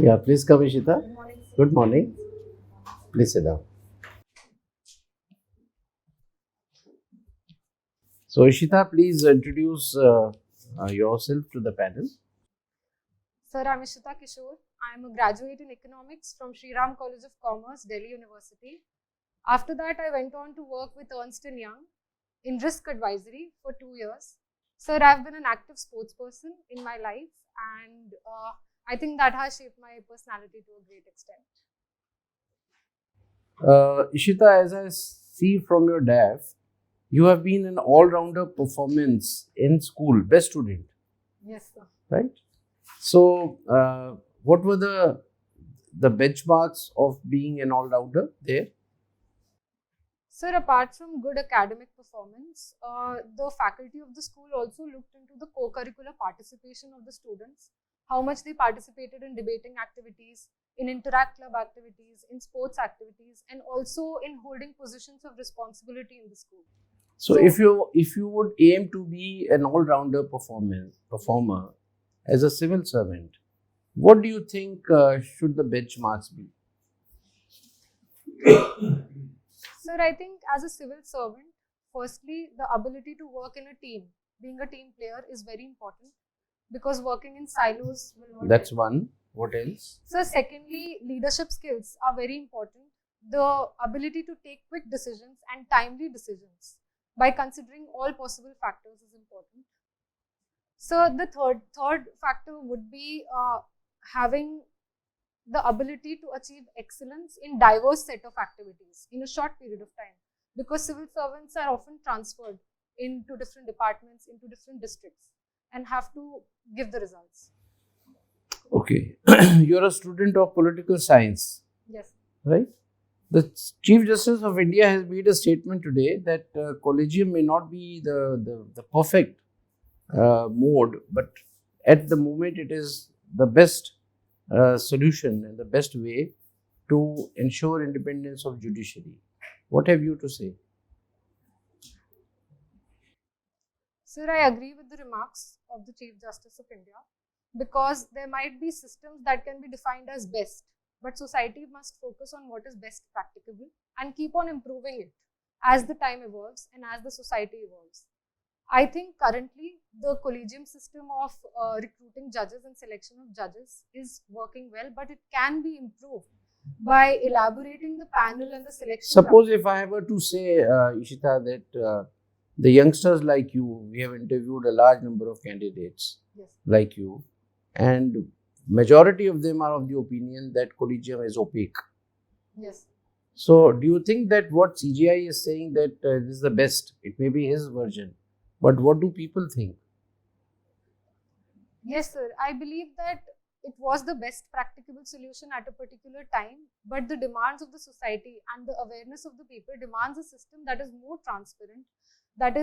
Yeah, please come, Ishita. Good morning, sir. Good morning. Please sit down. So, Ishita, please introduce yourself to the panel. Sir, I'm Ishita Kishore. I'm a graduate in economics from Sri Ram College of Commerce, Delhi University. After that, I went on to work with Ernst & Young in risk advisory for 2 years. Sir, I've been an active sports person in my life, and I think that has shaped my personality to a great extent. Ishita, as I see from your DAF, you have been an all-rounder performance in school, best student, Yes, sir. right? So, what were the benchmarks of being an all-rounder there? Sir, apart from good academic performance, the faculty of the school also looked into the co-curricular participation of the students, how much they participated in debating activities, in interact club activities, in sports activities, and also in holding positions of responsibility in the school. So, if you would aim to be an all-rounder performer as a civil servant, what do you think should the benchmarks be? Sir, I think as a civil servant, firstly, the ability to work in a team, being a team player is very important because working in silos will not That's help. one. What else? So, secondly, leadership skills are very important. The ability to take quick decisions and timely decisions by considering all possible factors is important. So, the third factor would be having the ability to achieve excellence in diverse set of activities in a short period of time, because civil servants are often transferred into different departments, into different districts, and have to give the results. Okay. You're a student of political science, Yes. right? The Chief Justice of India has made a statement today that collegium may not be the perfect mode, but at the moment it is the best solution and the best way to ensure independence of judiciary. What have you to say? Sir, I agree with the remarks of the Chief Justice of India, because there might be systems that can be defined as best, but society must focus on what is best practicable and keep on improving it as the time evolves and as the society evolves. I think currently the collegium system of recruiting judges and selection of judges is working well, but it can be improved by elaborating the panel and the selection. Suppose if I were to say, Ishita, that the youngsters like you, we have interviewed a large number of candidates Yes. like you, and majority of them are of the opinion that collegium is opaque. Yes. So, do you think that what CGI is saying that this is the best? It may be his version, but what do people think? Yes, sir. I believe that it was the best practicable solution at a particular time, but the demands of the society and the awareness of the people demands a system that is more transparent, that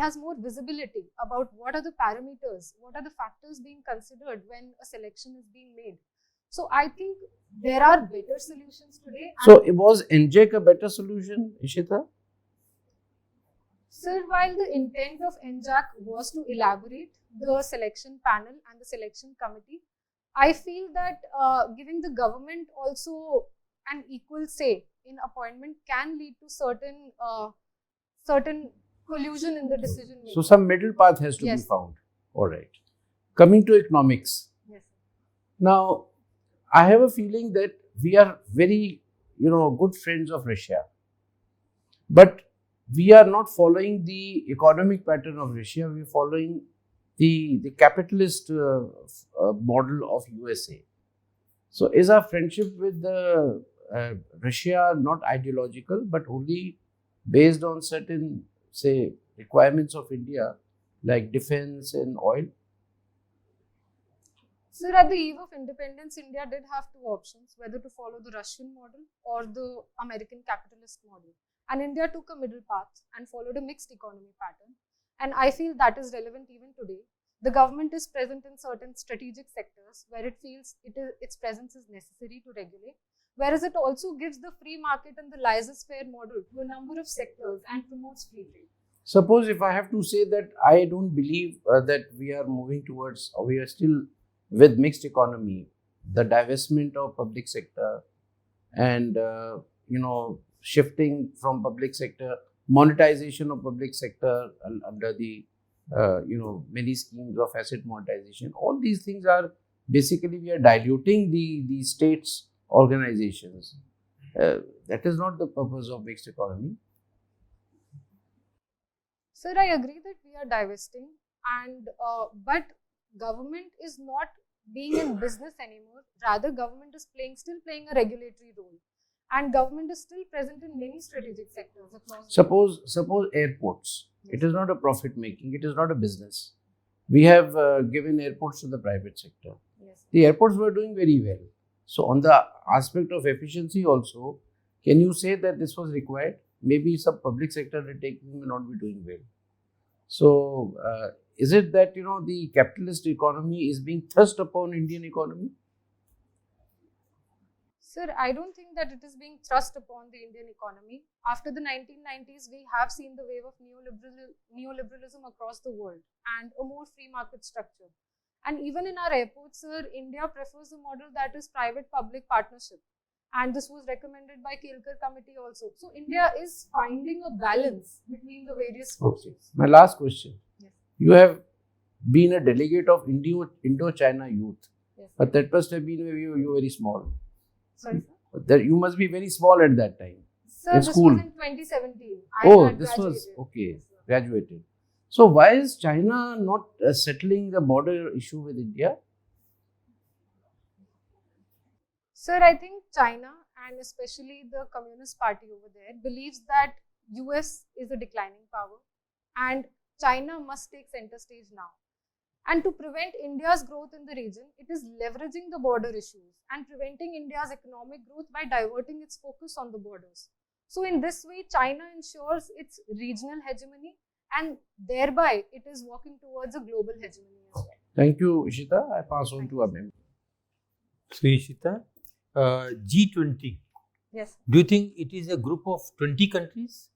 has more visibility about what are the parameters, what are the factors being considered when a selection is being made. So I think there are better solutions today. So, was NJEC a better solution, Ishita? Sir, while the intent of NJAC was to elaborate the selection panel and the selection committee, I feel that giving the government also an equal say in appointment can lead to certain collusion in the decision making. So, some middle path has to Yes. be found. All right. Coming to economics. Yes. Now, I have a feeling that we are very, good friends of Russia. But we are not following the economic pattern of Russia. We are following the capitalist model of USA. So, is our friendship with the Russia not ideological, but only based on certain, say, requirements of India, like defense and oil? Sir, at the eve of independence, India did have two options, whether to follow the Russian model or the American capitalist model. And India took a middle path and followed a mixed economy pattern. And I feel that is relevant even today. The government is present in certain strategic sectors where it feels its presence is necessary to regulate, whereas it also gives the free market and the laissez-faire model to a number of sectors and promotes free trade. Suppose if I have to say that I don't believe that we are moving towards, or we are still with mixed economy, the divestment of public sector and shifting from public sector, monetization of public sector under the many schemes of asset monetization. All these things are basically, we are diluting the state's organizations. That is not the purpose of mixed economy. Sir, I agree that we are divesting, and but government is not being in business anymore. Rather, government is still playing a regulatory role, and government is still present in many strategic sectors across. Suppose airports. It is not a profit making. It is not a business. We have given airports to the private sector. Yes. The airports were doing very well. So on the aspect of efficiency also, can you say that this was required? Maybe some public sector undertaking may not be doing well. So is it that the capitalist economy is being thrust upon Indian economy? Sir, I don't think that it is being thrust upon the Indian economy. After the 1990s, we have seen the wave of neoliberalism across the world and a more free market structure. And even in our airports, sir, India prefers a model that is private-public partnership. And this was recommended by Kelkar committee also. So India is finding a balance between the various forces. Okay. My last question. Yes. You have been a delegate of Indo-China youth. Yes. But that must have been you were very small. Sorry, sir? That you must be very small at that time. Sir, in this school. was in 2017. This was Yes, okay. sir. Graduated. So why is China not settling the border issue with India? Sir, I think China and especially the Communist Party over there believes that US is a declining power and China must take center stage now. And to prevent India's growth in the region, it is leveraging the border issues and preventing India's economic growth by diverting its focus on the borders. So in this way, China ensures its regional hegemony and thereby it is walking towards a global hegemony as well. Thank you, Ishita. I pass on to Abhim. So, Ishita, G20. Yes. Do you think it is a group of 20 countries?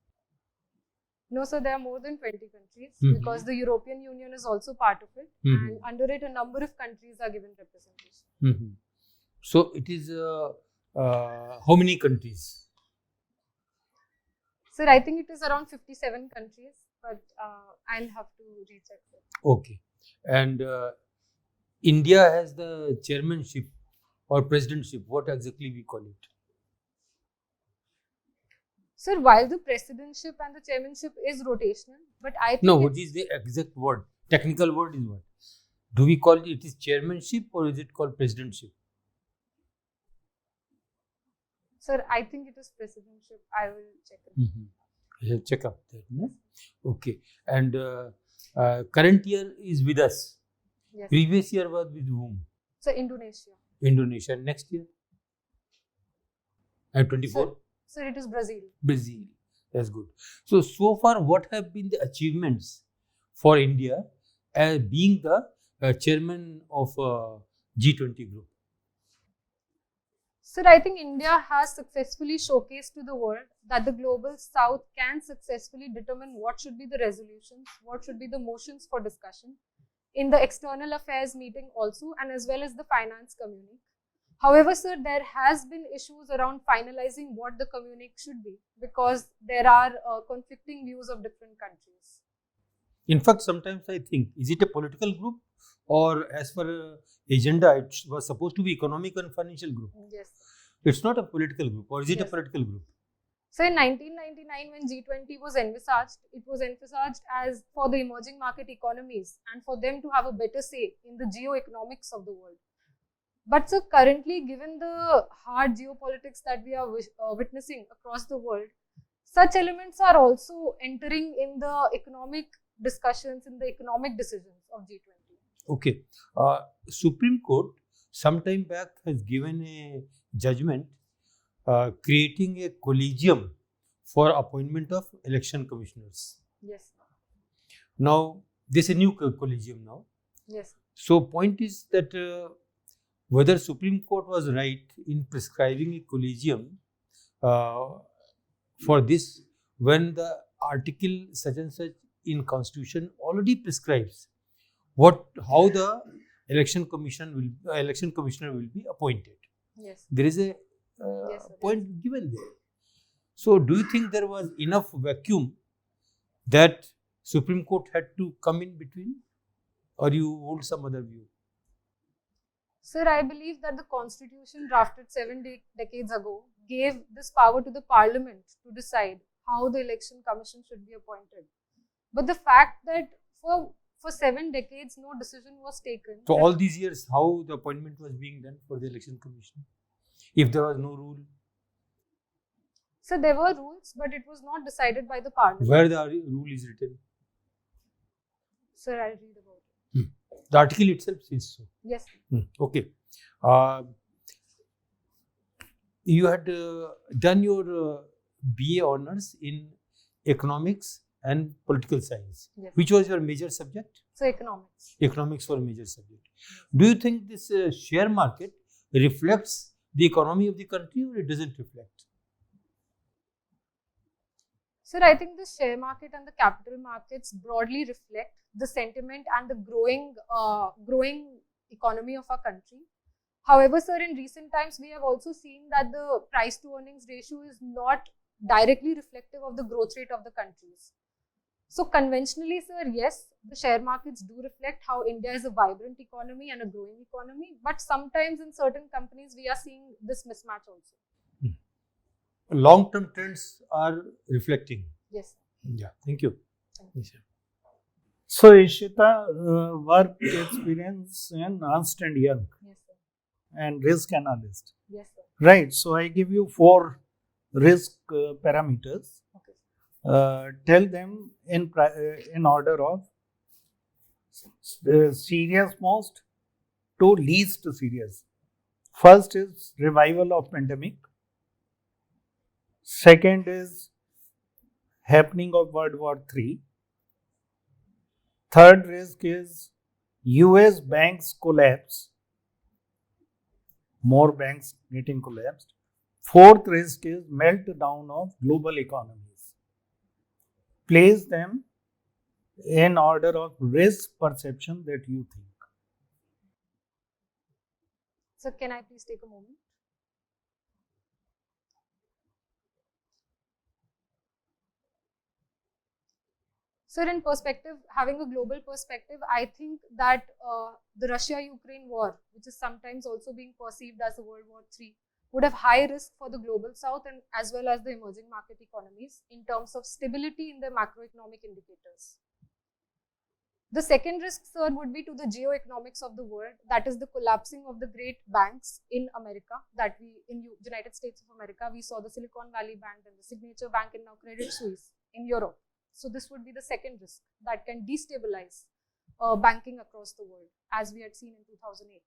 No, sir, there are more than 20 countries because the European Union is also part of it and under it a number of countries are given representation. So, it is how many countries? Sir, I think it is around 57 countries, but I'll have to recheck it. Okay. And India has the chairmanship or presidentship. What exactly we call it? Sir, while the presidentship and the chairmanship is rotational, but I think what is the exact word? Technical word is what? Do we call it is chairmanship or is it called presidentship? Sir, I think it is presidentship. I will check it. I'll check up that. No? Okay. And current year is with us. Yes. Previous year was with whom? Sir, Indonesia. Indonesia. Next year? And 24? Sir, it is Brazil. Brazil. That's good. So far, what have been the achievements for India as being the chairman of G20 group? Sir, I think India has successfully showcased to the world that the global south can successfully determine what should be the resolutions, what should be the motions for discussion in the external affairs meeting also and as well as the finance communique. However, sir, there has been issues around finalizing what the communique should be because there are conflicting views of different countries. In fact, sometimes I think, is it a political group or as per agenda, it was supposed to be economic and financial group? Yes. It's not a political group or is it a political group? So in 1999 when G20 was envisaged, it was envisaged as for the emerging market economies and for them to have a better say in the geo-economics of the world. But sir, currently given the hard geopolitics that we are witnessing across the world, such elements are also entering in the economic discussions, in the economic decisions of G20. Okay. Supreme Court sometime back has given a judgment creating a collegium for appointment of election commissioners. Yes. Now, there's a new collegium now. Yes. So, point is that whether Supreme Court was right in prescribing a collegium for this when the article such and such in Constitution already prescribes how the election commissioner will be appointed. Yes. There is a Yes, sir. point given there. So, do you think there was enough vacuum that Supreme Court had to come in between, or you hold some other view? Sir, I believe that the constitution drafted 7 decades ago gave this power to the parliament to decide how the election commission should be appointed. But the fact that for 7 decades no decision was taken. So all these years, how the appointment was being done for the election commission, if there was no rule? So there were rules, but it was not decided by the parliament. Where the rule is written? Sir, I'll read about it. The article itself says so. Yes. Okay. You had done your BA honors in economics and political science. Yes. Which was your major subject? So economics. Economics was a major subject. Do you think this share market reflects the economy of the country, or it doesn't reflect? Sir, I think the share market and the capital markets broadly reflect the sentiment and the growing economy of our country. However, sir, in recent times, we have also seen that the price to earnings ratio is not directly reflective of the growth rate of the countries. So conventionally, sir, yes, the share markets do reflect how India is a vibrant economy and a growing economy. But sometimes in certain companies, we are seeing this mismatch also. Long-term trends are reflecting. Yes. Yeah, thank you. Yes, sir. So, Ishita, work experience in Ernst and Young Yes, sir. and risk analyst. Yes, sir. Right. So, I give you 4 risk parameters. Okay. Tell them in order of serious most to least serious. First is revival of pandemic. Second is happening of World War III. Third risk is US banks collapse. More banks getting collapsed. Fourth risk is meltdown of global economies. Place them in order of risk perception that you think. So can I please take a moment? Sir, in perspective, having a global perspective, I think that the Russia-Ukraine war, which is sometimes also being perceived as a World War III, would have high risk for the global south and as well as the emerging market economies in terms of stability in their macroeconomic indicators. The second risk, sir, would be to the geoeconomics of the world, that is the collapsing of the great banks in America, that in United States of America, we saw the Silicon Valley Bank and the Signature Bank and now Credit Suisse in Europe. So this would be the second risk that can destabilize banking across the world, as we had seen in 2008.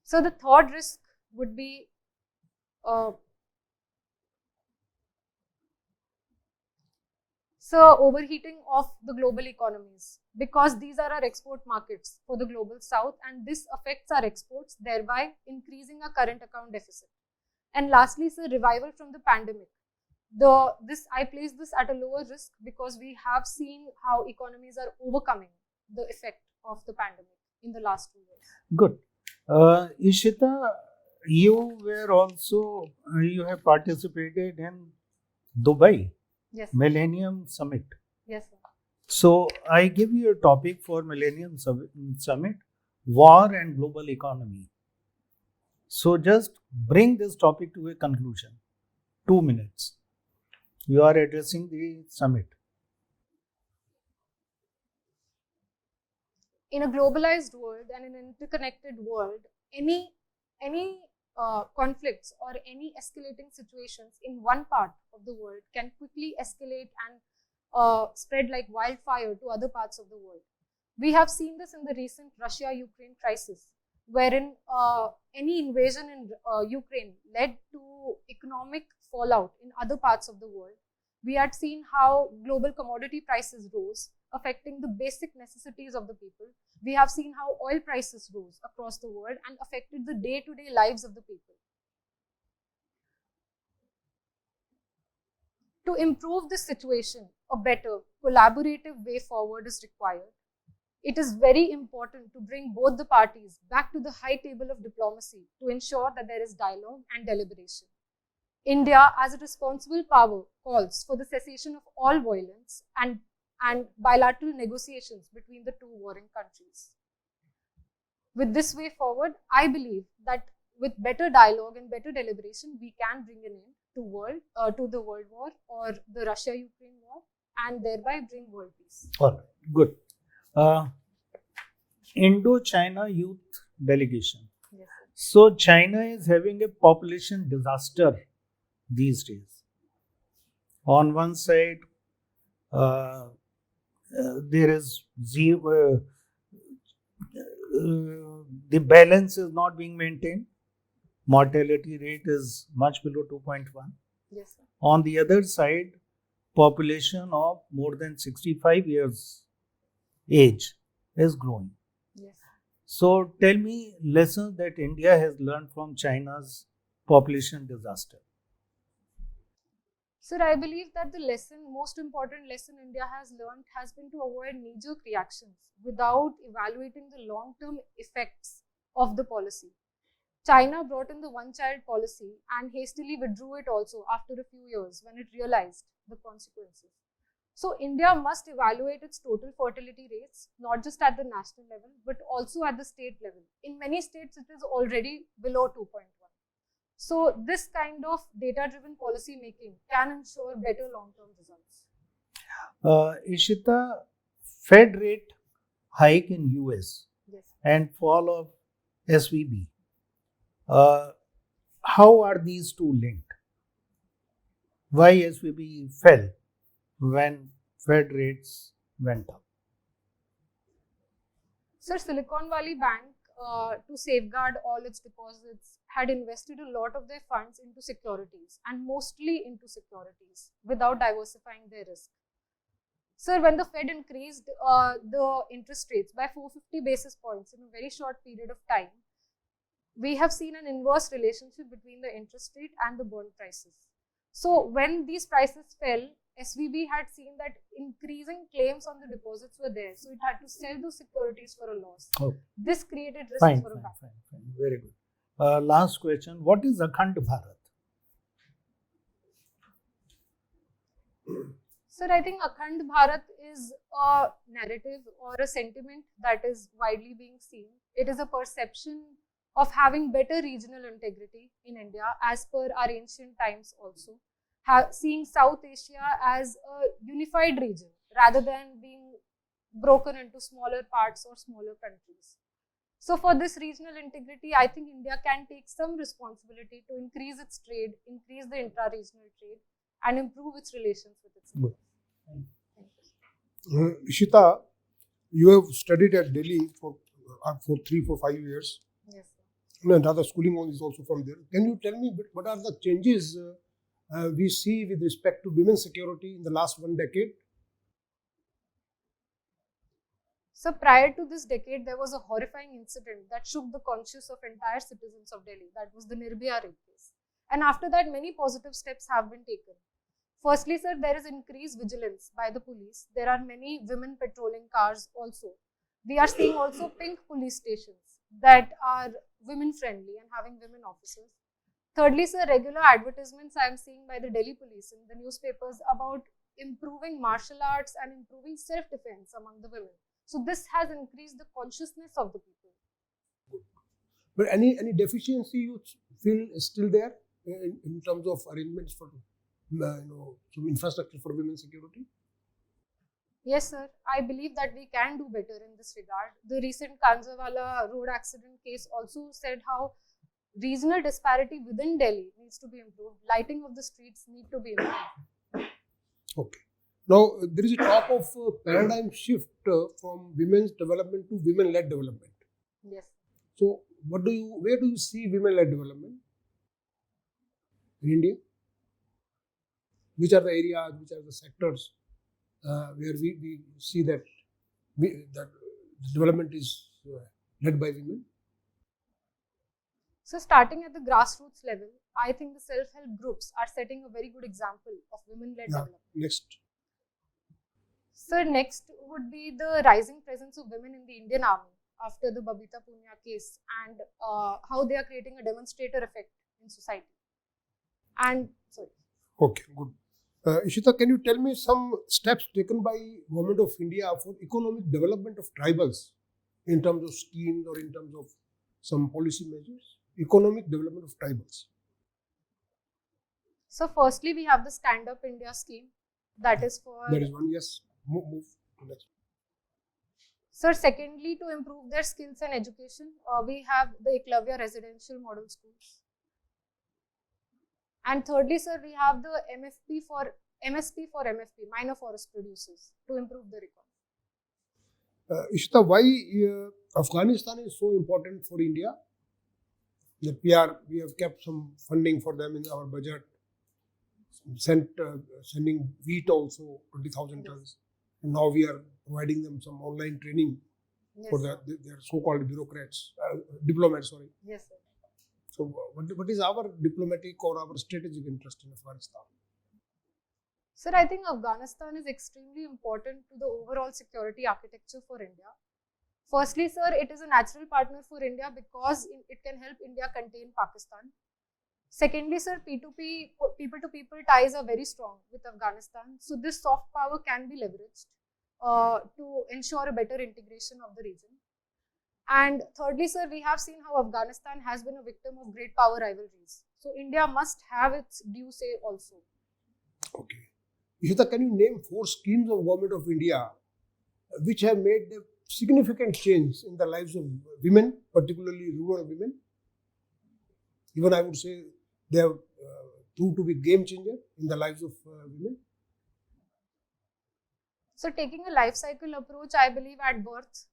So the third risk would be overheating of the global economies, because these are our export markets for the global south, and this affects our exports, thereby increasing our current account deficit. And lastly, sir, revival from the pandemic. I place this at a lower risk because we have seen how economies are overcoming the effect of the pandemic in the last 2 years. Good. Ishita, you have participated in Dubai Yes. Millennium Summit. Yes, sir. So I give you a topic for Millennium Summit, war and global economy. So just bring this topic to a conclusion. 2 minutes. You are addressing the summit. In a globalized world and in an interconnected world, any conflicts or any escalating situations in one part of the world can quickly escalate and spread like wildfire to other parts of the world. We have seen this in the recent Russia-Ukraine crisis, wherein any invasion in Ukraine led to economic fallout in other parts of the world. We had seen how global commodity prices rose, affecting the basic necessities of the people. We have seen how oil prices rose across the world and affected the day-to-day lives of the people. To improve this situation, a better collaborative way forward is required. it is very important to bring both the parties back to the high table of diplomacy to ensure that there is dialogue and deliberation. India, as a responsible power, calls for the cessation of all violence and bilateral negotiations between the two warring countries. With this way forward, I believe that with better dialogue and better deliberation, we can bring an end to the World War or the Russia-Ukraine war, and thereby bring world peace. All right, good. Indo-China Youth Delegation. Yes, sir. So China is having a population disaster these days. On one side, there is zero, the balance is not being maintained. Mortality rate is much below 2.1. Yes, sir. On the other side, population of more than 65 years age is growing. Yes. So tell me lessons that India has learned from China's population disaster. Sir, I believe that the most important lesson India has learned has been to avoid knee-jerk reactions without evaluating the long-term effects of the policy. China brought in the one-child policy and hastily withdrew it also after a few years when it realized the consequences. So India must evaluate its total fertility rates, not just at the national level, but also at the state level. In many states, it is already below 2.1. So this kind of data-driven policy making can ensure better long-term results. Ishita, Fed rate hike in US Yes. and fall of SVB. How are these two linked? Why SVB fell when Fed rates went up? Sir, Silicon Valley Bank, to safeguard all its deposits, had invested a lot of their funds into securities and mostly into securities without diversifying their risk. Sir, when the Fed increased the interest rates by 450 basis points in a very short period of time, we have seen an inverse relationship between the interest rate and the bond prices. So when these prices fell, SVB had seen that increasing claims on the deposits were there. So it had to sell those securities for a loss. Oh. This created risks Fine. for a bank. Very good. Last question. What is Akhand Bharat? Sir, I think Akhand Bharat is a narrative or a sentiment that is widely being seen. It is a perception of having better regional integrity in India as per our ancient times also. Seeing South Asia as a unified region rather than being broken into smaller parts or smaller countries. So for this regional integrity, I think India can take some responsibility to increase its trade, increase the intra-regional trade, and improve its relations with its neighbors. Ishita, you have studied at Delhi for 5 years. Yes, sir. And other schooling on is also from there. Can you tell me what are the changes we see with respect to women's security in the last 1 decade? So prior to this decade, there was a horrifying incident that shook the conscience of entire citizens of Delhi. That was the Nirbhaya rape case. And after that, many positive steps have been taken. Firstly, sir, there is increased vigilance by the police. There are many women patrolling cars also. We are seeing also pink police stations that are women friendly and having women officers. Thirdly, sir, regular advertisements I am seeing by the Delhi police in the newspapers about improving martial arts and improving self-defense among the women. So this has increased the consciousness of the people. But any deficiency you feel is still there in terms of arrangements for some infrastructure for women's security? Yes, sir. I believe that we can do better in this regard. The recent Kanjawala road accident case also said how regional disparity within Delhi needs to be improved. Lighting of the streets need to be improved. Okay. Now, there is a talk of paradigm shift from women's development to women-led development. Yes. So, where do you see women-led development in India? Which are the areas, which are the sectors where we see that that development is led by women? So starting at the grassroots level, I think the self-help groups are setting a very good example of women-led development. Next. So next would be the rising presence of women in the Indian Army after the Babita Punya case, and how they are creating a demonstrator effect in society. And sorry. Okay, good. Ishita, can you tell me some steps taken by Government of India for economic development of tribals in terms of schemes or in terms of some policy measures? Economic development of tribals. So firstly, we have the Stand Up India scheme, that is for. That is one. Yes. Move to next. Sir, secondly, to improve their skills and education, we have the Eklavya residential model schools. And thirdly, sir, we have the MSP for MFP, minor forest producers, to improve their economy. Ishita, why Afghanistan is so important for India? That we have kept some funding for them in our budget. Sending wheat also 20,000 tons. And now we are providing them some online training for their so-called diplomats. Sorry. Yes, sir. So, what is our diplomatic or our strategic interest in Afghanistan? Sir, I think Afghanistan is extremely important to the overall security architecture for India. Firstly, sir, it is a natural partner for India because it can help India contain Pakistan. Secondly, sir, P2P, people-to-people ties are very strong with Afghanistan. So this soft power can be leveraged to ensure a better integration of the region. And thirdly, sir, we have seen how Afghanistan has been a victim of great power rivalries. So India must have its due say also. Okay. Ishita, can you name 4 schemes of Government of India which have made a significant change in the lives of women, particularly rural women? Even I would say they have proved to be game changer in the lives of women. So taking a life cycle approach, I believe at birth,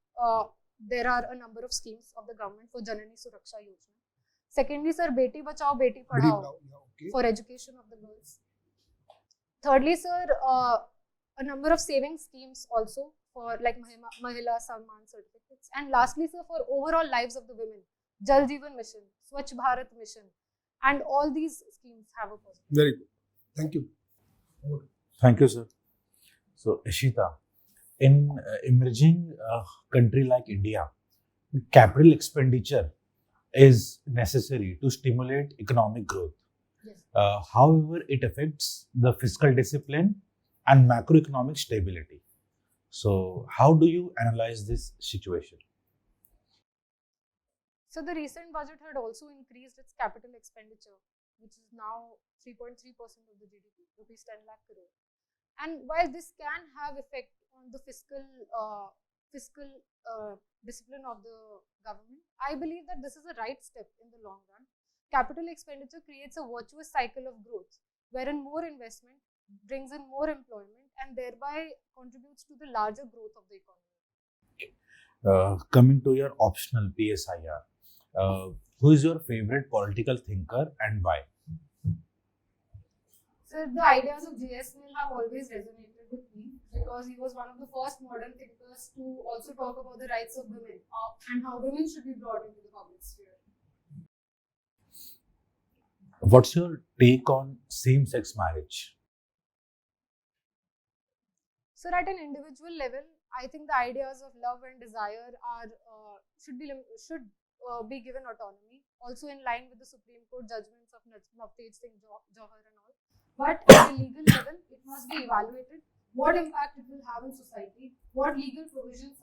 there are a number of schemes of the government for Janani Suraksha Yojana. Secondly, sir, Beti Bachao, Beti Padhao for education of the girls. Thirdly, sir, a number of saving schemes also for like Mahila Samman certificates. And lastly, sir, for overall lives of the women, Jal Jeevan Mission, Swachh Bharat Mission, and all these schemes have a positive. Very good. Thank you. Thank you, sir. So, Ishita, in emerging country like India, capital expenditure is necessary to stimulate economic growth. Yes. However, it affects the fiscal discipline and macroeconomic stability. So, how do you analyze this situation? So the recent budget had also increased its capital expenditure, which is now 3.3% of the GDP, rupees 10 lakh crore. And while this can have effect on the fiscal discipline of the government, I believe that this is a right step in the long run. Capital expenditure creates a virtuous cycle of growth, wherein more investment brings in more employment and thereby contributes to the larger growth of the economy. Coming to your optional PSIR, who is your favorite political thinker and why? So the ideas of J.S. Mill have always resonated with me because he was one of the first modern thinkers to also talk about the rights of women and how women should be brought into the public sphere. What's your take on same-sex marriage? So at an individual level, I think the ideas of love and desire are should be given autonomy, also in line with the Supreme Court judgments of Navtej Singh Johar and all. But at a legal level, it must be evaluated what impact it will have in society, what legal provisions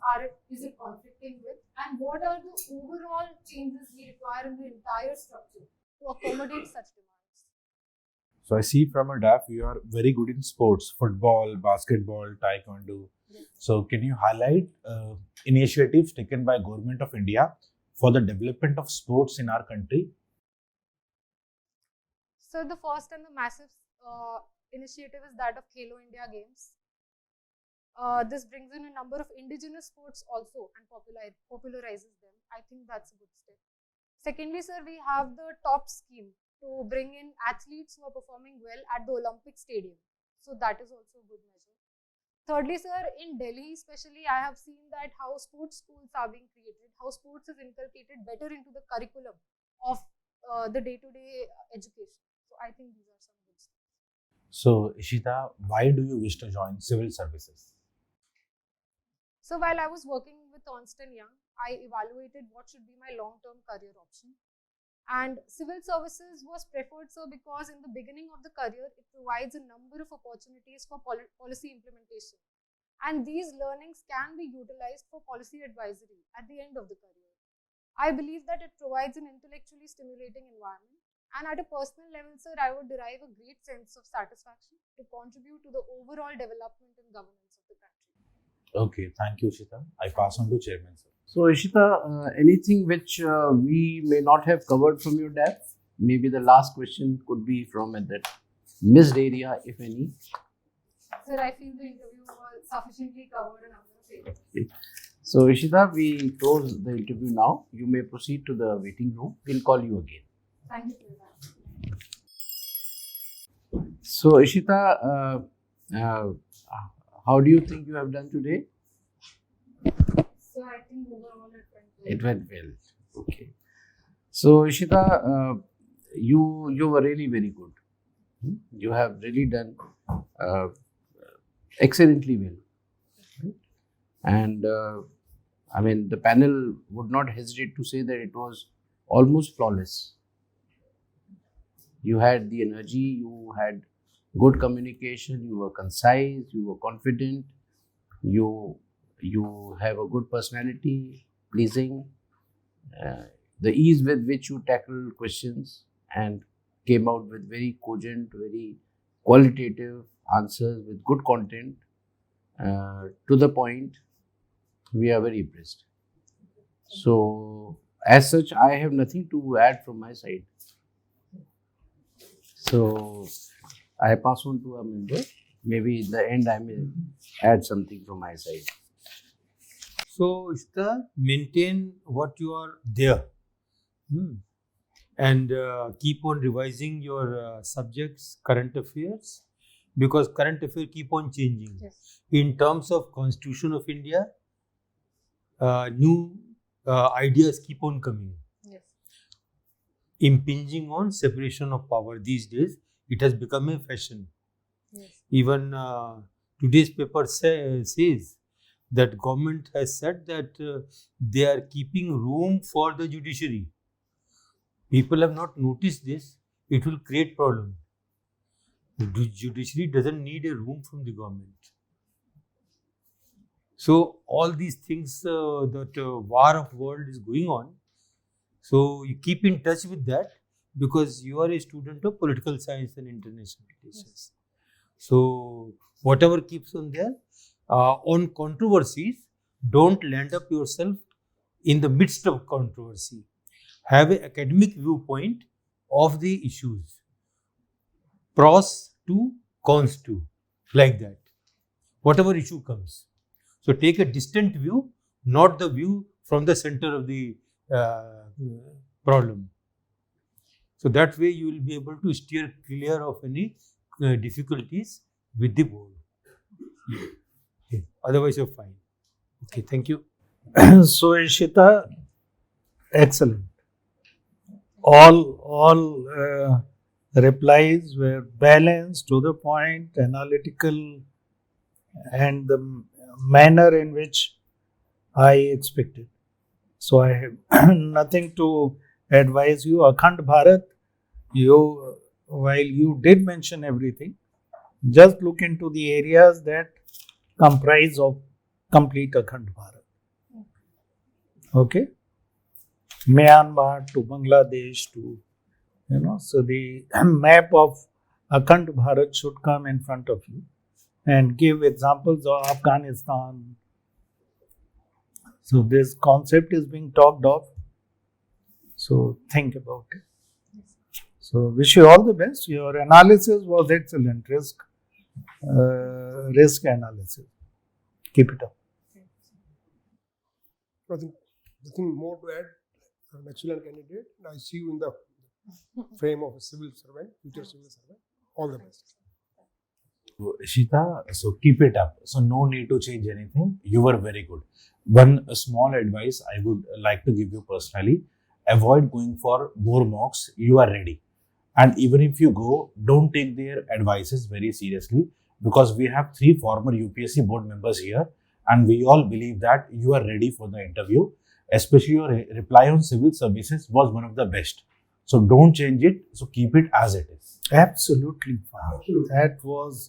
is it conflicting with, and what are the overall changes we require in the entire structure to accommodate such demands. So I see from your DAF you are very good in sports, football, basketball, taekwondo. Yes. So can you highlight initiatives taken by Government of India for the development of sports in our country? So the first and the massive initiative is that of Khelo India Games. This brings in a number of indigenous sports also and popularizes them. I think that's a good step. Secondly, sir, we have the top scheme to bring in athletes who are performing well at the Olympic Stadium. So that is also a good measure. Thirdly, sir, in Delhi especially, I have seen that how sports schools are being created, how sports is inculcated better into the curriculum of the day-to-day education. So I think these are some good steps. So Ishita, why do you wish to join civil services? So while I was working with Ernst & Young, I evaluated what should be my long-term career option. And civil services was preferred, sir, because in the beginning of the career, it provides a number of opportunities for policy implementation. And these learnings can be utilized for policy advisory at the end of the career. I believe that it provides an intellectually stimulating environment. And at a personal level, sir, I would derive a great sense of satisfaction to contribute to the overall development and governance of the country. Okay, thank you, Ishita. I pass on to Chairman, sir. So, Ishita, anything which we may not have covered from your depth? Maybe the last question could be from that missed area, if any. Sir, I feel the interview was sufficiently covered a number of areas. Okay. So, Ishita, we close the interview now. You may proceed to the waiting room. We'll call you again. Thank you for your time. So, Ishita, how do you think you have done today? So I think overall It went well. Okay. So, Ishita, you were really very good. You have really done excellently well. And I mean, the panel would not hesitate to say that it was almost flawless. You had the energy, you had good communication, you were concise, you were confident, you have a good personality, pleasing, the ease with which you tackle questions and came out with very cogent, very qualitative answers with good content, to the point. We are very impressed. So, as such, I have nothing to add from my side. So, I pass on to a member. Maybe in the end, I may add something from my side. So, Ishita, maintain what you are there. And keep on revising your subjects, current affairs, because current affairs keep on changing. Yes. In terms of Constitution of India, new ideas keep on coming. Yes. Impinging on separation of power these days, it has become a fashion. Yes. Even today's paper says that government has said that they are keeping room for the judiciary. People have not noticed this. It will create problem. The judiciary doesn't need a room from the government. So all these things that war of world is going on. So you keep in touch with that because you are a student of political science and international relations. Yes. So whatever keeps on there, on controversies, don't land up yourself in the midst of controversy. Have an academic viewpoint of the issues. Pros to, cons to, like that. Whatever issue comes. So take a distant view, not the view from the center of the problem. So that way you will be able to steer clear of any difficulties with the board. Okay. Otherwise you're fine. Okay, thank you. So, Ishita, excellent. All replies were balanced, to the point, analytical, and the manner in which I expected. So I have nothing to advise you. Akhand Bharat, while you did mention everything, just look into the areas that comprise of complete Akhand Bharat. Okay? Myanmar to Bangladesh to, so the map of Akhand Bharat should come in front of you and give examples of Afghanistan. So this concept is being talked of. So think about it. So wish you all the best. Your analysis was excellent. Risk analysis. Keep it up. Nothing more to add. An excellent candidate. I see you in the frame of a civil servant, future civil servant. All the best. So, Ishita, so keep it up. So no need to change anything. You were very good. One small advice I would like to give you personally: avoid going for more mocks. You are ready, and even if you go, don't take their advices very seriously, because we have 3 former UPSC board members here, and we all believe that you are ready for the interview. Especially your reply on civil services was one of the best. So don't change it. So keep it as it is. Absolutely fine. That was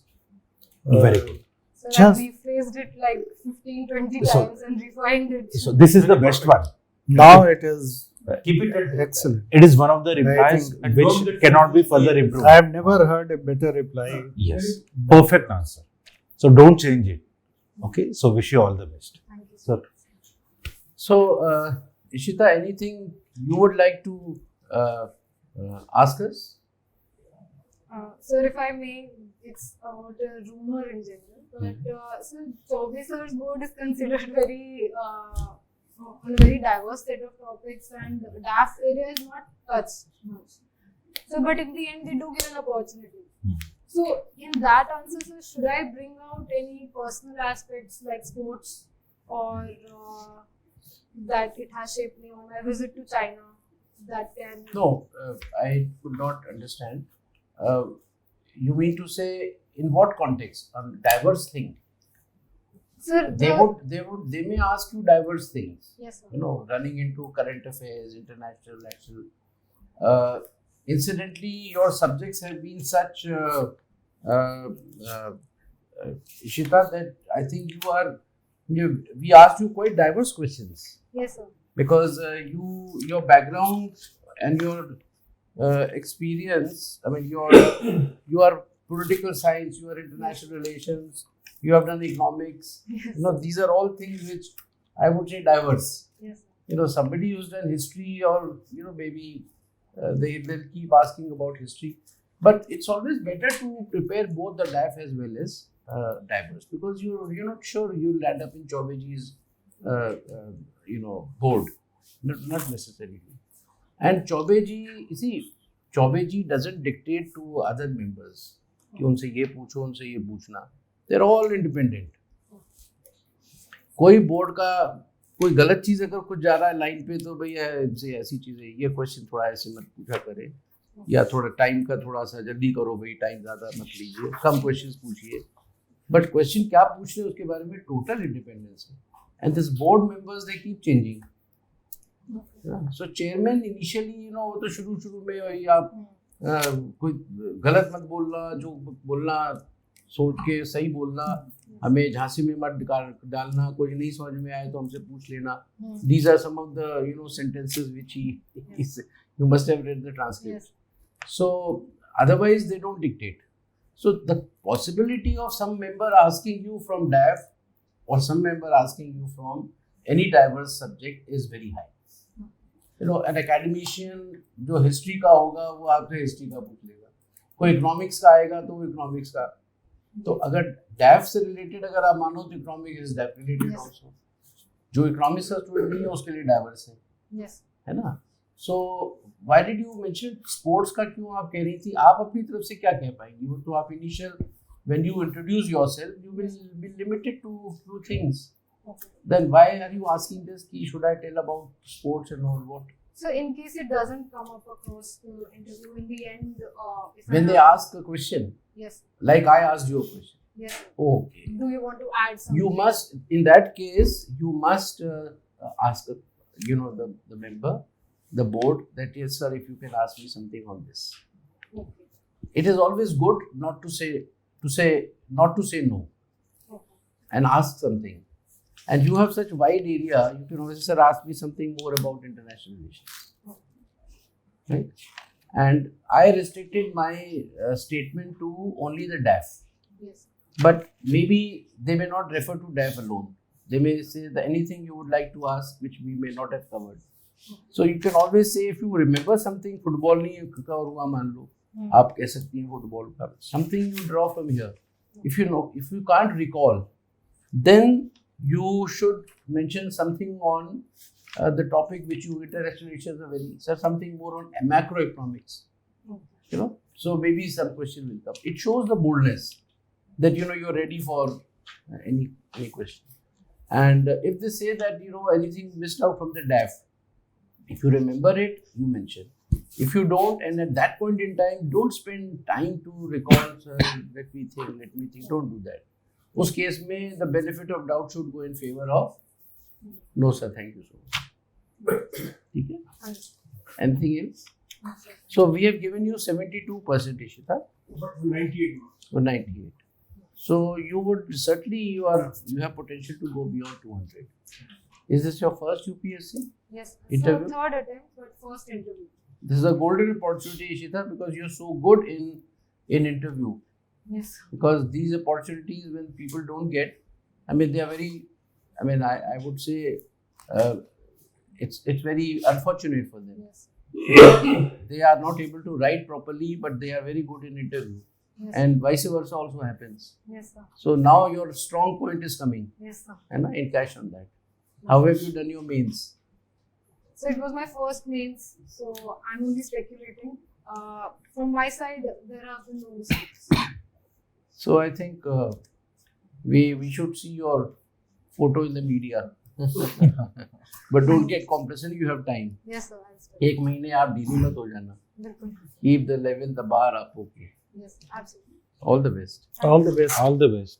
Very good. So Just- we phrased it like 15, 20 So- times and refined it. So this is the best one. Now it is Keep it at excellent. It is one of the replies think- which cannot be further improved. I have never heard a better reply. Yes, perfect answer. So don't change it. Okay. So wish you all the best. Thank you. Sir. So, Ishita, anything you would like to ask us? Sir, if I may, it's about a rumor in general. But so Chaubey sir's board is considered very on a very diverse set of topics, and DAF area is not touched much. So, but in the end, they do give an opportunity. So, in that answer, sir, should I bring out any personal aspects like sports or that it has shaped me on my visit to China? That can No, I could not understand. You mean to say in what context? On diverse thing. Sir, They may ask you diverse things. yes, sir. You know, running into current affairs, international, national. Incidentally, your subjects have been such, Ishita, that I think we asked you quite diverse questions Yes, sir. because your background and your experience. I mean, you are political science, you are international relations, you have done economics. Yes, You know, these are all things which I would say diverse. yes, sir. You know, somebody who's done history, or you know, maybe they'll keep asking about history. But it's always better to prepare both the DAF as well as diverse, because you're not sure you'll end up in Chaubeji's board, not necessarily. And Chaubeji, you see, Chaubeji doesn't dictate to other members कि उनसे ये पूछो, उनसे ये पूछना. They're all independent. कोई board का कोई गलत चीज अगर कुछ जा रहा है लाइन पे, तो भैया इनसे ऐसी चीजें, ये क्वेश्चन थोड़ा ऐसे मत पूछा करे, या थोड़ा टाइम का थोड़ा सा जल्दी करो भाई, टाइम ज़्यादा मत लीजिए, कम क्वेश्चंस पूछिए. बट क्वेश्चन क्या पूछ रहे हैं उसके बारे में टोटल इंडिपेंडेंस है. And this board members they keep changing. So chairman initially वो तो शुरू में वही आप कोई गलत मत बोलना, जो बोलना सोच के सही बोलना, हमें झांसी में मत डालना, कोई नहीं समझ में आए तो हमसे पूछ लेना. These are some of the sentences which you must have read the transcript. Yes. So otherwise they don't dictate. So the possibility of some member asking you from DAF or some member asking you from any diverse subject is very high. An academician जो history का होगा वो आपसे history का पूछ लेगा, कोई economics का आएगा तो वो इकोनॉमिक्स का. तो अगर डैफ से रिलेटेड अगर आप मानो तो इकोनॉमिक्स इज डैफ रिलेटेड आल्सो. जो इकोनॉमिक्स का स्टूडेंट नहीं है उसके लिए डाइवर्स है ना. So why did you mention sports का, क्यों आप कह रही थी? आप अपनी तरफ से क्या कह पाएंगी? वो तो आप initial when you introduce yourself you will be limited to few things. Then why are you asking this? Should I tell about sports and all what? So in case it doesn't come up across the interview in the end, When they ask a question, yes, like I asked you a question. yes, Okay. do you want to add something? You must, in that case, you must ask, the member, the board, that yes, sir, if you can ask me something on this. Okay. It is always good not to say no, Okay. and ask something. And you have such wide area, you can always, sir, ask me something more about international relations. Right? And I restricted my statement to only the DAF. Yes. But maybe they may not refer to DAF alone. They may say that anything you would like to ask which we may not have covered. So you can always say, if you remember something, football नहीं cover हुआ मान लो, आप कह सकती हैं football का. Something you draw from here. If you can't recall, then you should mention something on the topic which you international relations are very, something more on macroeconomics. So maybe some question will come. It shows the boldness that you're ready for any question. And if they say that anything missed out from the DAF, if you remember it, you mention. If you don't, and at that point in time, don't spend time to recall, sir, let me think, don't do that. उस case में the benefit of doubt should go in favor of no sir, thank you so much. ठीक है? Anything else? So we have given you 72%, Ishita, But 98 marks. or 98. So you would certainly you have potential to go beyond 200. Is this your first UPSC? Yes. Interview? So third attempt, but first interview. This is a golden opportunity, Ishita, because you're so good in interview. Yes. Because these opportunities when people don't get, I mean they are very, I mean I would say it's very unfortunate for them. Yes. They are not able to write properly, but they are very good in interview, Yes. and vice versa also happens. Yes, sir. So now your strong point is coming, Yes, sir. and in cash on that. How have you done your mains? So it was my first mains, so I'm only speculating. From my side, there have been no mistakes. So I think we should see your photo in the media. But don't get complacent, you have time. Yes, sir. I'll study. एक महीने आप ढीली मत हो जाना. बिल्कुल. Keep the level, the bar up, okay. Yes, absolutely. All the best. All the best. All the best.